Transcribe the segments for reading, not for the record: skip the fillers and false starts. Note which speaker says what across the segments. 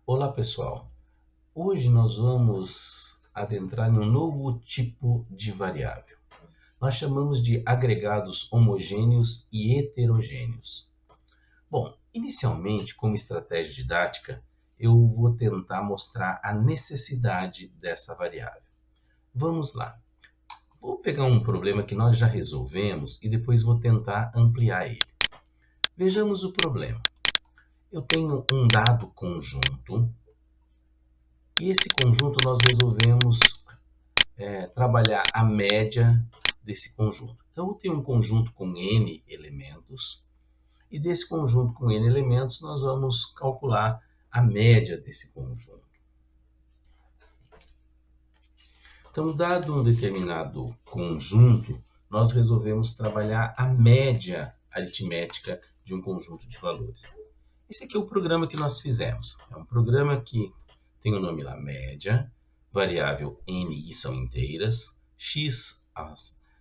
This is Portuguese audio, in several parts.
Speaker 1: Olá pessoal, hoje nós vamos adentrar em um novo tipo de variável. Nós chamamos de agregados homogêneos e heterogêneos. Bom, inicialmente, como estratégia didática, eu vou tentar mostrar a necessidade dessa variável. Vamos lá. Vou pegar um problema que nós já resolvemos e depois vou tentar ampliar ele. Vejamos o problema. Eu tenho um dado conjunto e esse conjunto nós resolvemos trabalhar a média desse conjunto. Então, eu tenho um conjunto com N elementos e desse conjunto com N elementos nós vamos calcular a média desse conjunto. Então, dado um determinado conjunto, nós resolvemos trabalhar a média aritmética de um conjunto de valores. Esse aqui é o programa que nós fizemos. É um programa que tem o nome lá, média, variável n e são inteiras, x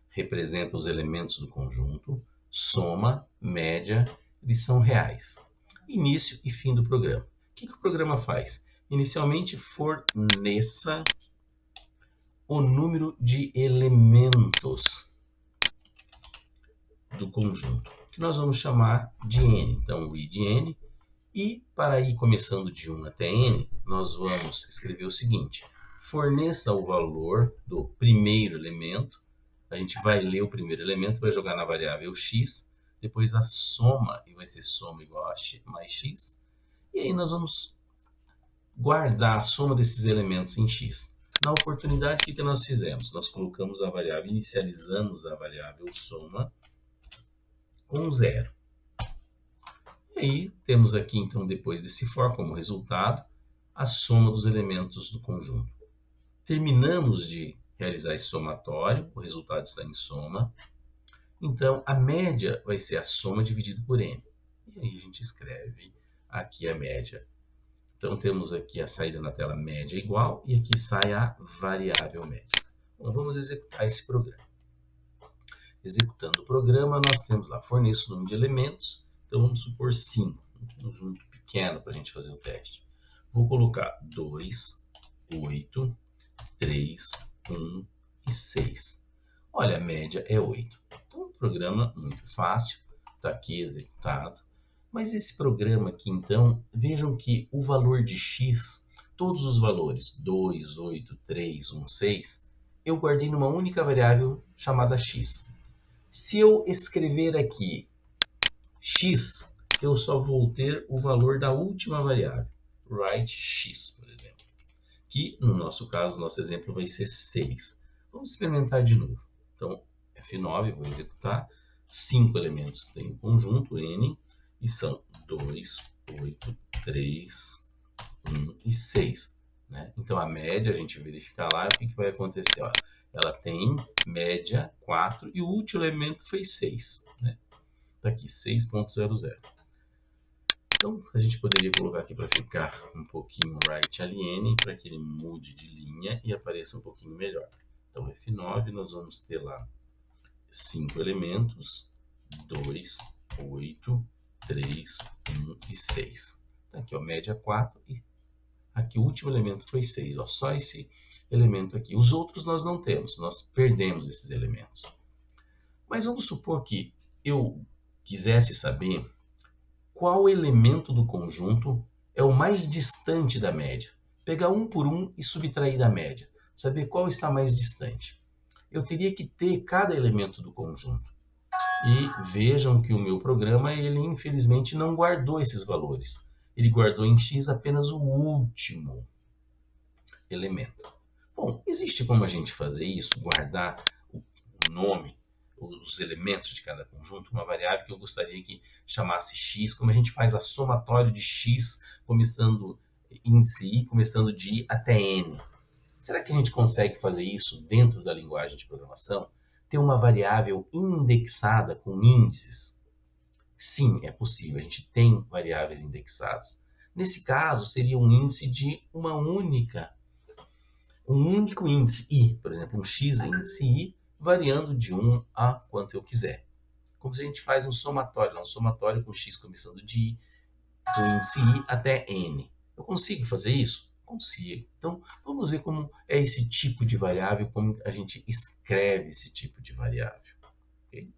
Speaker 1: representa os elementos do conjunto, soma, média, eles são reais. Início e fim do programa. O que o programa faz? Inicialmente forneça o número de elementos do conjunto, que nós vamos chamar de n. Então, read n. E para ir começando de 1 até n, nós vamos escrever o seguinte: forneça o valor do primeiro elemento. A gente vai ler o primeiro elemento, vai jogar na variável x, depois a soma, e vai ser soma igual a x mais x. E aí nós vamos guardar a soma desses elementos em x. Na oportunidade, o que nós fizemos? Nós colocamos a variável, inicializamos a variável soma com 0. E aí temos aqui, então, depois desse for como resultado, a soma dos elementos do conjunto. Terminamos de realizar esse somatório, o resultado está em soma. Então, a média vai ser a soma dividido por n. E aí a gente escreve aqui a média. Então, temos aqui a saída na tela média igual, e aqui sai a variável média. Bom, vamos executar esse programa. Executando o programa, nós temos lá, forneço o número de elementos. Então, vamos supor 5, um conjunto pequeno para a gente fazer o teste. Vou colocar 2, 8, 3, 1 e 6. Olha, a média é 8. Então, um programa muito fácil, está aqui executado. Mas esse programa aqui, então, vejam que o valor de x, todos os valores, 2, 8, 3, 1, 6, eu guardei numa única variável chamada x. Se eu escrever aqui x, eu só vou ter o valor da última variável, write x, por exemplo, que no nosso caso, nosso exemplo vai ser 6. Vamos experimentar de novo. Então, F9, vou executar, 5 elementos tem o conjunto n, e são 2, 8, 3, 1 e 6. Né? Então, a média, a gente verifica lá, o que vai acontecer? Olha, ela tem média 4 e o último elemento foi 6. Né? Está aqui, 6.00. Então, a gente poderia colocar aqui para ficar um pouquinho right alien, para que ele mude de linha e apareça um pouquinho melhor. Então, F9, nós vamos ter lá 5 elementos, 2, 8, 3, 1 e 6. Tá aqui, ó, média 4 e aqui o último elemento foi 6. Ó, só esse elemento aqui. Os outros nós não temos, nós perdemos esses elementos. Mas vamos supor que eu quisesse saber qual elemento do conjunto é o mais distante da média. Pegar um por um e subtrair da média. Saber qual está mais distante. Eu teria que ter cada elemento do conjunto. E vejam que o meu programa, ele infelizmente não guardou esses valores. Ele guardou em x apenas o último elemento. Bom, existe como a gente fazer isso? Guardar o nome, os elementos de cada conjunto, uma variável que eu gostaria que chamasse x, como a gente faz a somatório de x, começando índice i, começando de i até n. Será que a gente consegue fazer isso dentro da linguagem de programação? Ter uma variável indexada com índices? Sim, é possível. A gente tem variáveis indexadas. Nesse caso, seria um índice de um único índice i, por exemplo, um x índice i, variando de 1 a quanto eu quiser. Como se a gente faz um somatório com x começando de i do índice i até n. Eu consigo fazer isso? Consigo. Então, vamos ver como é esse tipo de variável, como a gente escreve esse tipo de variável. Okay?